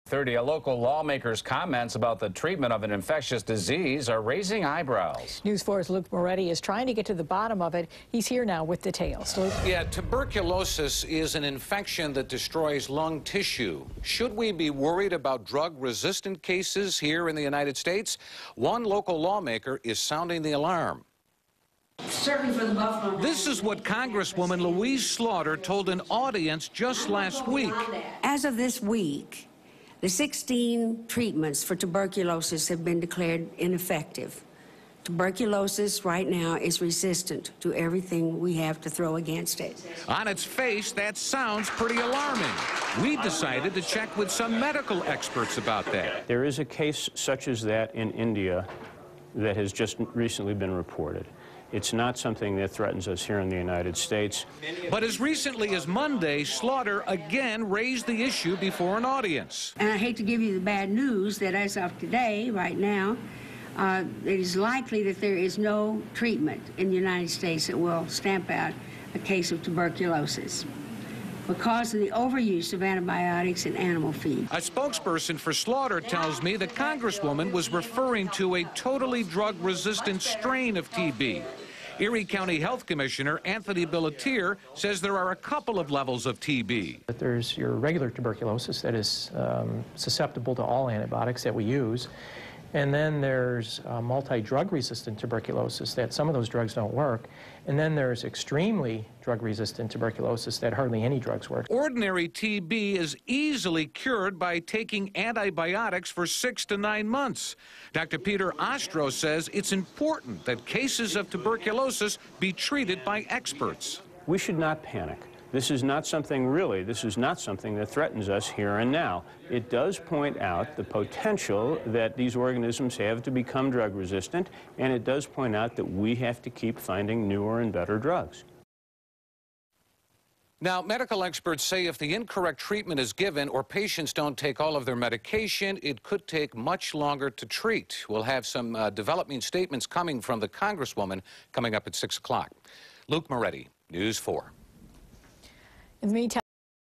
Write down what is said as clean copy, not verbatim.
A local lawmaker's comments about the treatment of an infectious disease are raising eyebrows. News 4's Luke Moretti is trying to get to the bottom of it. He's here now with details. Luke? Yeah, tuberculosis is an infection that destroys lung tissue. Should we be worried about drug-resistant cases here in the United States? One local lawmaker is sounding the alarm. Certainly for the Buffalo. This is what Congresswoman Louise Slaughter told an audience just last week. As of this week, the 16 treatments for tuberculosis have been declared ineffective. Tuberculosis right now is resistant to everything we have to throw against it. On its face, that sounds pretty alarming. We decided to check with some medical experts about that. There is a case such as that in India that has just recently been reported. It's not something that threatens us here in the United States. But as recently as Monday, Slaughter again raised the issue before an audience. And I hate to give you the bad news that as of today, right now, it is likely that there is no treatment in the United States that will stamp out a case of tuberculosis because of the overuse of antibiotics in animal feed. A spokesperson for Slaughter tells me the Congresswoman was referring to a totally drug-resistant strain of TB. Erie County Health Commissioner Anthony Billetier says there are a couple of levels of TB. There's your regular tuberculosis that is susceptible to all antibiotics that we use. And then there's multi-drug resistant tuberculosis that some of those drugs don't work. And then there's extremely drug-resistant tuberculosis that hardly any drugs work. Ordinary TB is easily cured by taking antibiotics for 6 to 9 months. Dr. Peter Ostro says it's important that cases of tuberculosis be treated by experts. We should not panic. This is not something that threatens us here and now. It does point out the potential that these organisms have to become drug resistant, and it does point out that we have to keep finding newer and better drugs. Now, medical experts say if the incorrect treatment is given or patients don't take all of their medication, it could take much longer to treat. We'll have some developing statements coming from the Congresswoman coming up at 6 o'clock. Luke Moretti, News 4. In the meantime,